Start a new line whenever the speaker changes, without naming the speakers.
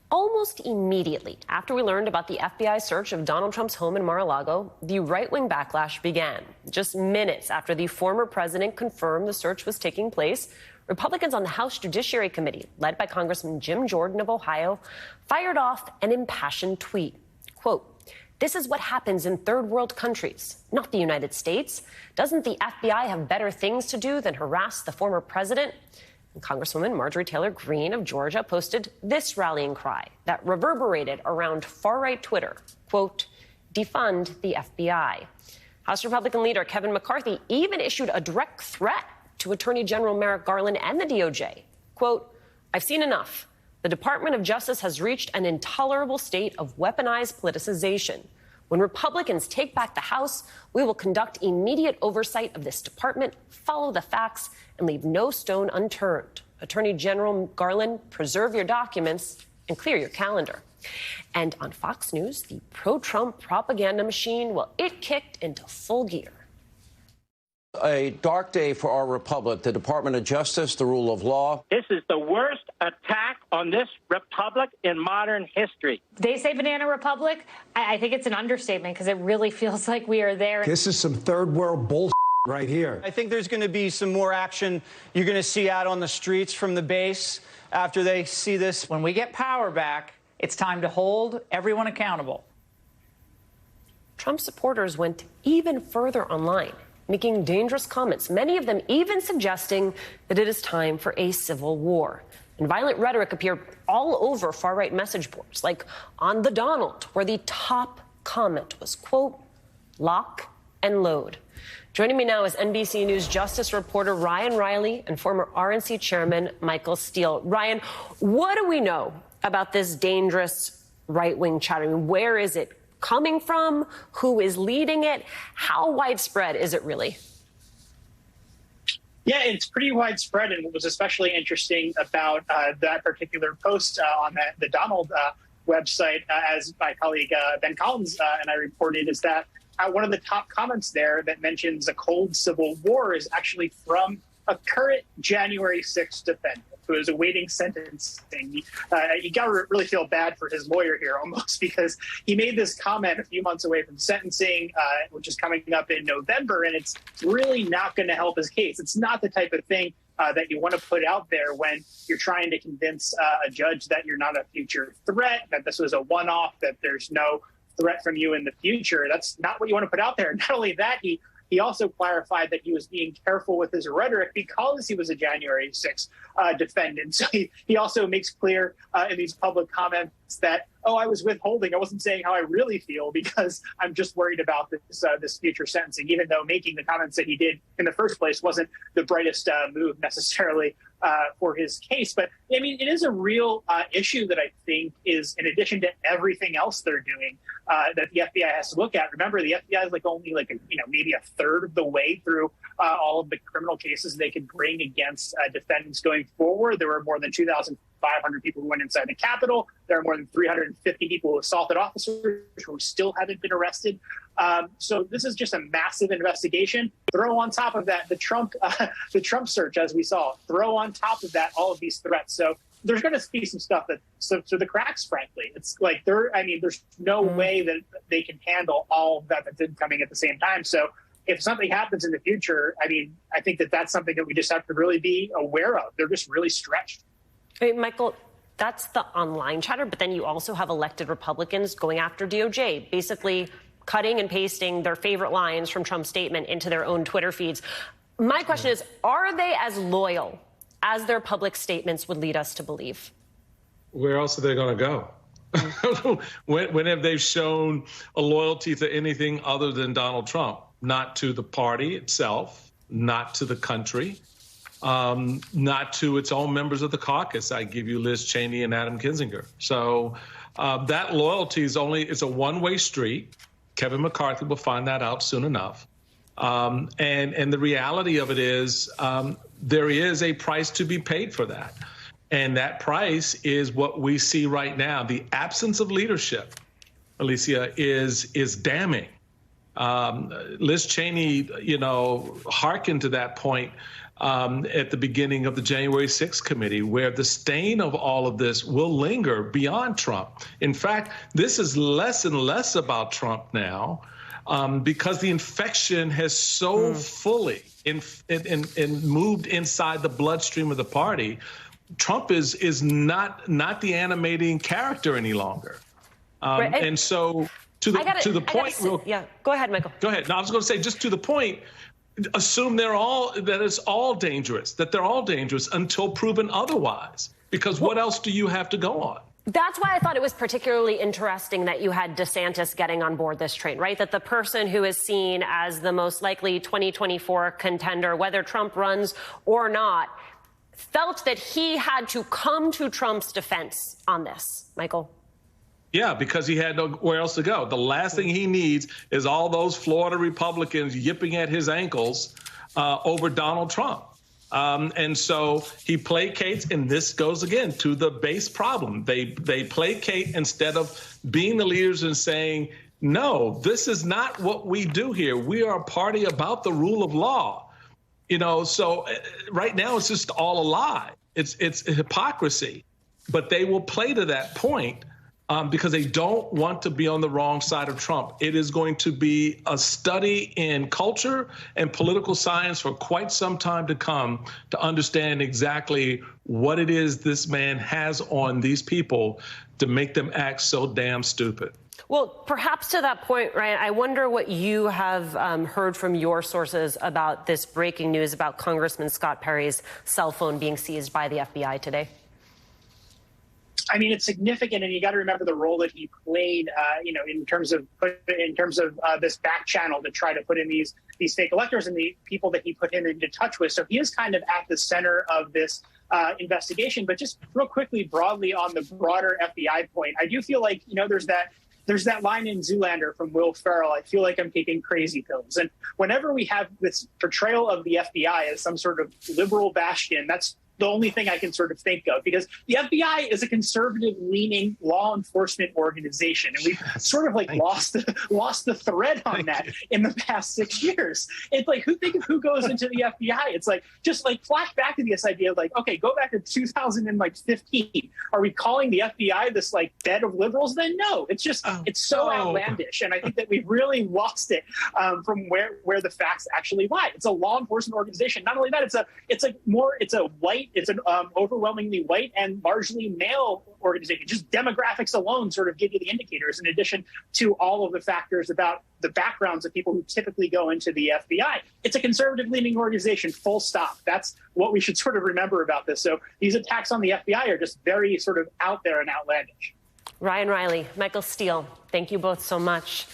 Almost immediately after we learned about the FBI search of Donald Trump's home in Mar-a-Lago, the right-wing backlash began. Just minutes after the former president confirmed the search was taking place, Republicans on the House Judiciary Committee, led by Congressman Jim Jordan of Ohio, fired off an impassioned tweet. Quote, "This is what happens in third world countries, not the United States. Doesn't the FBI have better things to do than harass the former president?" And Congresswoman Marjorie Taylor Greene of Georgia posted this rallying cry that reverberated around far-right Twitter. Quote, "Defund the FBI." House Republican leader Kevin McCarthy even issued a direct threat to Attorney General Merrick Garland and the DOJ. Quote, "I've seen enough. The Department of Justice has reached an intolerable state of weaponized politicization. When Republicans take back the House, we will conduct immediate oversight of this department, follow the facts, and leave no stone unturned. Attorney General Garland, preserve your documents and clear your calendar." And on Fox News, the pro-Trump propaganda machine, well, it kicked into full gear.
A dark day for our republic, the Department of Justice, the rule of law.
This is the worst attack on this republic in modern history.
They say banana republic. I think it's an understatement because it really feels like we are there.
This is some third world bullshit right here.
I think there's going to be some more action you're going to see out on the streets from the base after they see this.
When we get power back, it's time to hold everyone accountable.
Trump supporters went even further online, making dangerous comments, many of them even suggesting that it is time for a civil war. And violent rhetoric appeared all over far-right message boards, like on the Donald, where the top comment was, quote, "Lock and load." Joining me now is NBC News Justice reporter Ryan Riley and former RNC chairman Michael Steele. Ryan, what do we know about this dangerous right-wing chatter? I mean, where is it coming from? Who is leading it? How widespread is it really?
Yeah, it's pretty widespread, and what was especially interesting about that particular post on the Donald website, as my colleague Ben Collins and I reported, is that one of the top comments there that mentions a cold civil war is actually from a current January 6th defendant who is awaiting sentencing. You got to really feel bad for his lawyer here almost, because he made this comment a few months away from sentencing, which is coming up in November, and it's really not going to help his case. It's not the type of thing that you want to put out there when you're trying to convince a judge that you're not a future threat, that this was a one-off, that there's no threat from you in the future. That's not what you want to put out there. Not only that, he also clarified that he was being careful with his rhetoric because he was a January 6th defendant. So he also makes clear in these public comments that, I was withholding. I wasn't saying how I really feel because I'm just worried about this future sentencing, even though making the comments that he did in the first place wasn't the brightest move necessarily for his case. But I mean, it is a real issue that I think is, in addition to everything else they're doing, that the FBI has to look at. Remember, the FBI is only maybe a third of the way through all of the criminal cases they could bring against defendants going forward. There were more than 2,500 people who went inside the Capitol. There are more than 350 people who assaulted officers who still haven't been arrested. So this is just a massive investigation. Throw on top of that the Trump search, as we saw. Throw on top of that all of these threats. So there's going to be some stuff that slips through the cracks, frankly. It's like there's no way that they can handle all of that's coming at the same time. So if something happens in the future, I think that's something that we just have to really be aware of. They're just really stretched.
Hey, Michael, that's the online chatter, but then you also have elected Republicans going after DOJ, basically cutting and pasting their favorite lines from Trump's statement into their own Twitter feeds. My question is, are they as loyal as their public statements would lead us to believe?
Where else are they going to go? When have they shown a loyalty to anything other than Donald Trump? Not to the party itself, not to the country, not to its own members of the caucus. I give you Liz Cheney and Adam Kinzinger. So that loyalty is a one-way street. Kevin McCarthy will find that out soon enough. And the reality of it is there is a price to be paid for that. And that price is what we see right now. The absence of leadership, Alicia, is damning. Liz Cheney, hearkened to that point at the beginning of the January 6th committee, where the stain of all of this will linger beyond Trump. In fact, this is less and less about Trump now because the infection has so fully moved inside the bloodstream of the party. Trump is not the animating character any longer.
Right.
And so to the point.
Yeah, go ahead, Michael.
Go ahead. No, I was going to say, just to the point, assume that it's all dangerous, that they're all dangerous until proven otherwise. Because what else do you have to go on?
That's why I thought it was particularly interesting that you had DeSantis getting on board this train, right? That the person who is seen as the most likely 2024 contender, whether Trump runs or not, felt that he had to come to Trump's defense on this. Michael?
Yeah, because he had nowhere else to go. The last thing he needs is all those Florida Republicans yipping at his ankles over Donald Trump. And so he placates, and this goes again to the base problem. They placate instead of being the leaders and saying, no, this is not what we do here. We are a party about the rule of law. You know, so right now it's just all a lie. It's hypocrisy. But they will play to that point because they don't want to be on the wrong side of Trump. It is going to be a study in culture and political science for quite some time to come to understand exactly what it is this man has on these people to make them act so damn stupid.
Well, perhaps to that point, Ryan, I wonder what you have heard from your sources about this breaking news about Congressman Scott Perry's cell phone being seized by the FBI today.
I mean, it's significant, and you got to remember the role that he played, in terms of this back channel to try to put in these fake electors and the people that he put him into touch with. So he is kind of at the center of this investigation. But just real quickly, broadly on the broader FBI point, I do feel like there's that line in Zoolander from Will Ferrell, I feel like I'm taking crazy pills. And whenever we have this portrayal of the FBI as some sort of liberal bastion, that's the only thing I can sort of think of, because the FBI is a conservative-leaning law enforcement organization, and we've sort of like lost the thread on that in the past 6 years. It's like, think of who goes into the FBI. It's like, just like flash back to this idea of like, okay, go back to 2015. Are we calling the FBI this like bed of liberals? Then no, it's just it's so outlandish, and I think that we've really lost it from where the facts actually lie. It's a law enforcement organization. Not only that, it's an overwhelmingly white and largely male organization. Just demographics alone sort of give you the indicators, in addition to all of the factors about the backgrounds of people who typically go into the FBI. It's a conservative-leaning organization, full stop. That's what we should sort of remember about this. So these attacks on the FBI are just very sort of out there and outlandish.
Ryan Riley, Michael Steele, thank you both so much.